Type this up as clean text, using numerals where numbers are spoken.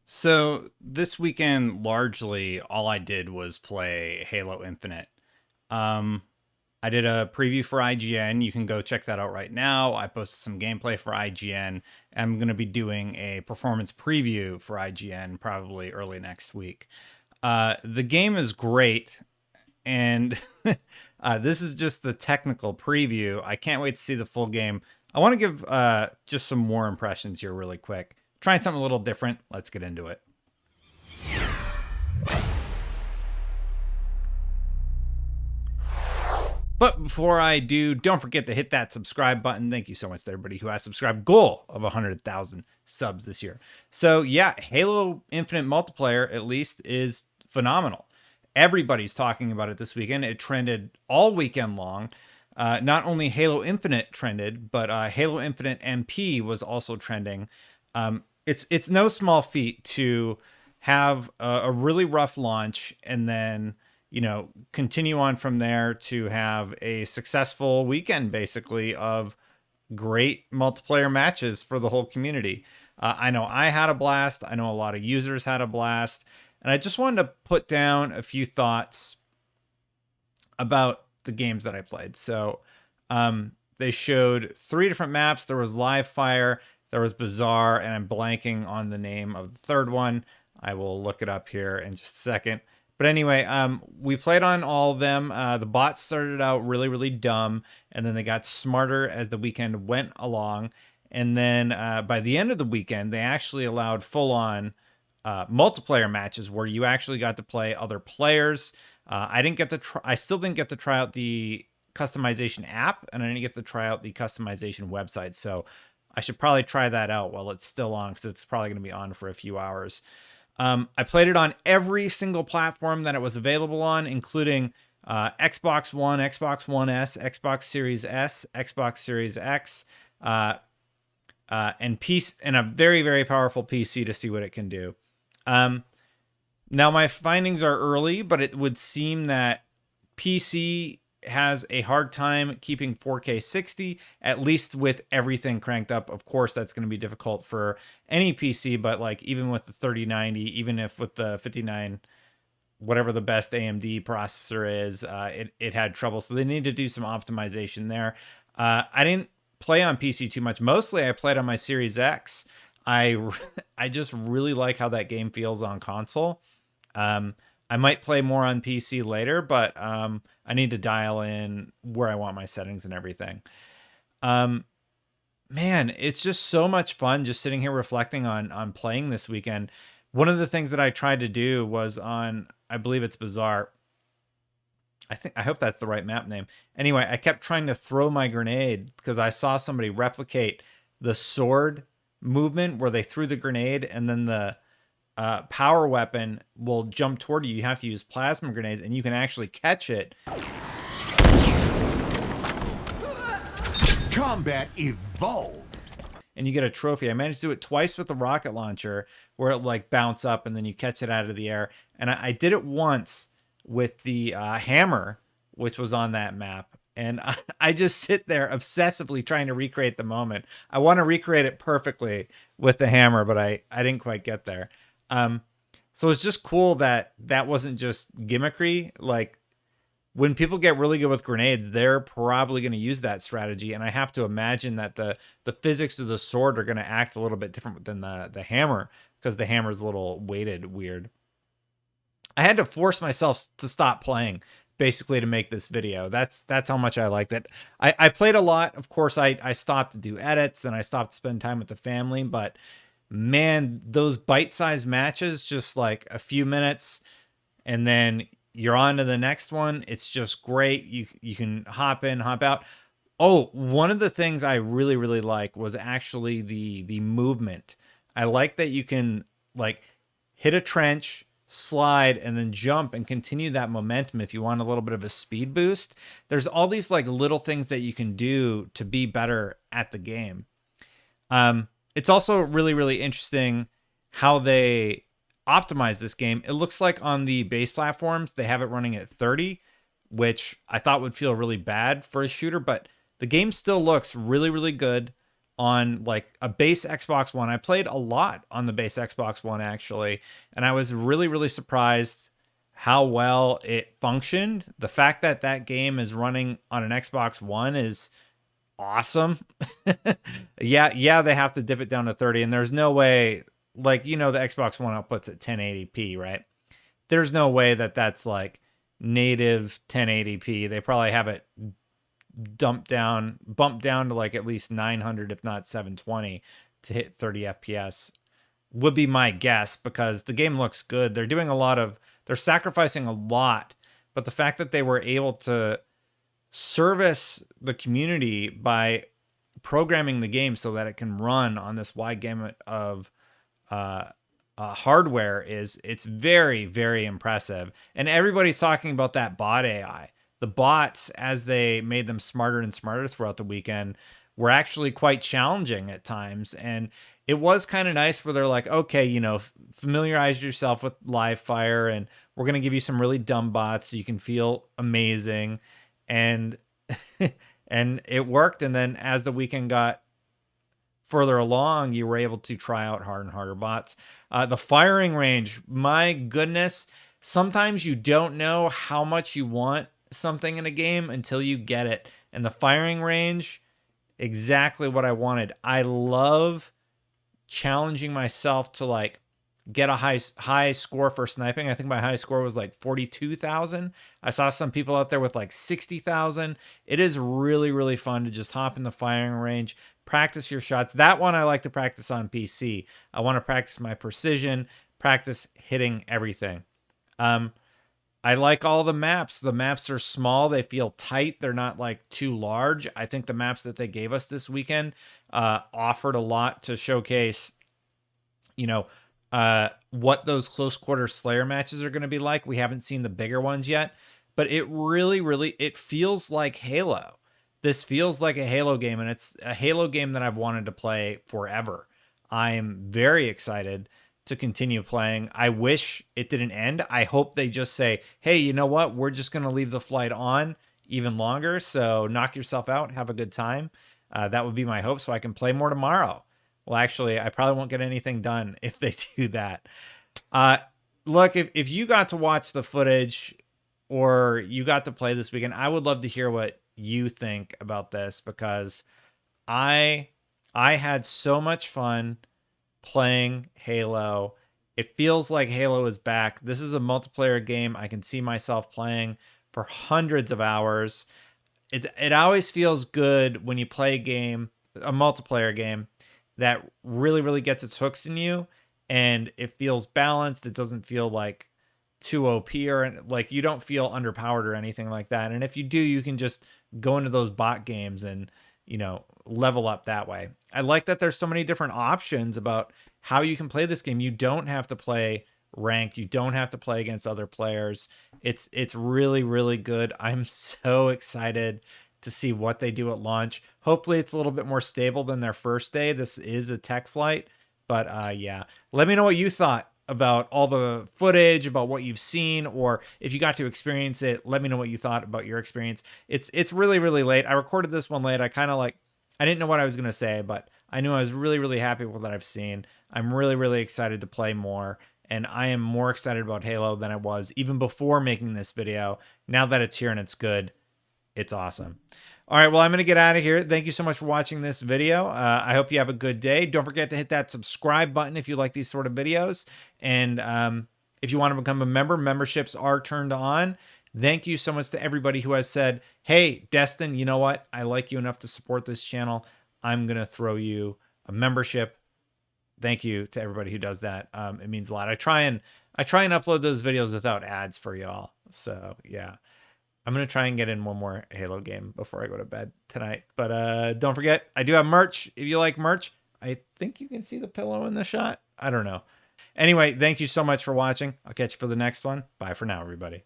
So this weekend, largely all I did was play Halo Infinite. Um, I did a preview for IGN. You can go check that out right now. I posted some gameplay for IGN. I'm going to be doing a performance preview for IGN probably early next week. The game is great, and this is just the technical preview. I can't wait to see the full game. I want to give just some more impressions here, really quick. Trying something a little different. Let's get into it. But before I do, don't forget to hit that subscribe button. Thank you so much to everybody who has subscribed. Goal of 100,000 subs this year. So yeah, Halo Infinite multiplayer at least is phenomenal. Everybody's talking about it this weekend. It trended all weekend long. Not only Halo Infinite trended, but Halo Infinite MP was also trending. It's no small feat to have a really rough launch and then continue on from there to have a successful weekend, basically, of great multiplayer matches for the whole community. I know I had a blast. I know a lot of users had a blast. And I just wanted to put down a few thoughts about the games that I played. So they showed 3 different maps. There was Live Fire, there was Bazaar, and I'm blanking on the name of the third one. I will look it up here in just a second. But anyway, we played on all of them. The bots started out really, really dumb, and then they got smarter as the weekend went along. And then by the end of the weekend, they actually allowed full-on multiplayer matches where you actually got to play other players. I didn't get to try. I still didn't get to try out the customization app, and I didn't get to try out the customization website. So I should probably try that out while it's still on, because it's probably going to be on for a few hours. I played it on every single platform that it was available on, including Xbox One, Xbox One S, Xbox Series S, Xbox Series X, and a very, very powerful PC to see what it can do. Now, my findings are early, but it would seem that PC has a hard time keeping 4K 60, at least with everything cranked up. Of course, that's going to be difficult for any PC, but like even with the 3090, even if with the 59, whatever the best AMD processor is, it had trouble. So they need to do some optimization there. I didn't play on PC too much. Mostly I played on my Series X. I just really like how that game feels on console. I might play more on PC later, but I need to dial in where I want my settings and everything. Man, it's just so much fun just sitting here reflecting on playing this weekend. One of the things that I tried to do was on, I believe it's Bazaar. I hope that's the right map name. Anyway, I kept trying to throw my grenade because I saw somebody replicate the sword movement where they threw the grenade and then the power weapon will jump toward you. You have to use plasma grenades, and you can actually catch it. Combat evolved. And you get a trophy. I managed to do it twice with the rocket launcher, where it like bounce up and then you catch it out of the air. And I did it once with the hammer, which was on that map. And I just sit there obsessively trying to recreate the moment. I want to recreate it perfectly with the hammer, but I didn't quite get there. So it's just cool that that wasn't just gimmickry. Like when people get really good with grenades, they're probably going to use that strategy. And I have to imagine that the physics of the sword are going to act a little bit different than the hammer, because the hammer is a little weighted weird. I had to force myself to stop playing basically to make this video. That's how much I liked it. I played a lot. Of course, I stopped to do edits and I stopped to spend time with the family, but man, those bite-sized matches, just like a few minutes and then you're on to the next one. It's just great. You can hop in, hop out. Oh, one of the things I really, really like was actually the movement. I like that you can like hit a trench, slide, and then jump and continue that momentum if you want a little bit of a speed boost. There's all these like little things that you can do to be better at the game. It's also really, really interesting how they optimize this game. It looks like on the base platforms, they have it running at 30, which I thought would feel really bad for a shooter, but the game still looks really, really good. on like a base Xbox One. I played a lot on the base Xbox One actually, and I was really, really surprised how well it functioned. The fact that that game is running on an Xbox One is awesome. Yeah, they have to dip it down to 30, and there's no way, like, the Xbox One outputs at 1080p, right? There's no way that that's like native 1080p. They probably have it bumped down to like at least 900, if not 720, to hit 30 FPS. Would be my guess because the game looks good. They're sacrificing a lot, but the fact that they were able to service the community by programming the game so that it can run on this wide gamut of hardware it's very, very impressive. And everybody's talking about that bot AI. The bots, as they made them smarter and smarter throughout the weekend, were actually quite challenging at times. And it was kind of nice where they're like, okay, familiarize yourself with live fire, and we're going to give you some really dumb bots so you can feel amazing. And and it worked. And then as the weekend got further along, you were able to try out harder and harder bots. The firing range, my goodness, sometimes you don't know how much you want something in a game until you get it. And the firing range, exactly what I wanted. I love challenging myself to like get a high score for sniping. I think my high score was like 42,000. I saw some people out there with like 60,000. It is really, really fun to just hop in the firing range, practice your shots. That one I like to practice on PC. I want to practice my precision, practice hitting everything. I like all the maps. The maps are small. They feel tight. They're not like too large. I think the maps that they gave us this weekend offered a lot to showcase, what those close quarter Slayer matches are going to be like. We haven't seen the bigger ones yet, but it really, really, it feels like Halo. This feels like a Halo game, and it's a Halo game that I've wanted to play forever. I'm very excited to continue playing. I wish it didn't end. I hope they just say, hey, you know what? We're just going to leave the flight on even longer. So knock yourself out. Have a good time. That would be my hope so I can play more tomorrow. Well, actually, I probably won't get anything done if they do that. Look, if you got to watch the footage or you got to play this weekend, I would love to hear what you think about this, because I had so much fun playing Halo. It feels like Halo is back. This is a multiplayer game I can see myself playing for hundreds of hours. It always feels good when you play a multiplayer game that really, really gets its hooks in you, and it feels balanced. It doesn't feel like too OP or like you don't feel underpowered or anything like that. And if you do, you can just go into those bot games and, level up that way. I like that there's so many different options about how you can play this game. You don't have to play ranked. You don't have to play against other players. It's really, really good. I'm so excited to see what they do at launch. Hopefully it's a little bit more stable than their first day. This is a tech flight, but yeah, let me know what you thought about all the footage, about what you've seen, or if you got to experience it, let me know what you thought about your experience. It's really, really late. I recorded this one late. I didn't know what I was going to say, but I knew I was really, really happy with what I've seen. I'm really, really excited to play more, and I am more excited about Halo than I was even before making this video. Now that it's here and it's good, it's awesome. All right, well, I'm going to get out of here. Thank you so much for watching this video. I hope you have a good day. Don't forget to hit that subscribe button if you like these sort of videos. And if you want to become a member, memberships are turned on. Thank you so much to everybody who has said, hey, Destin, you know what? I like you enough to support this channel. I'm going to throw you a membership. Thank you to everybody who does that. It means a lot. I try and upload those videos without ads for y'all. So yeah. I'm going to try and get in one more Halo game before I go to bed tonight. But don't forget, I do have merch. If you like merch, I think you can see the pillow in the shot. I don't know. Anyway, thank you so much for watching. I'll catch you for the next one. Bye for now, everybody.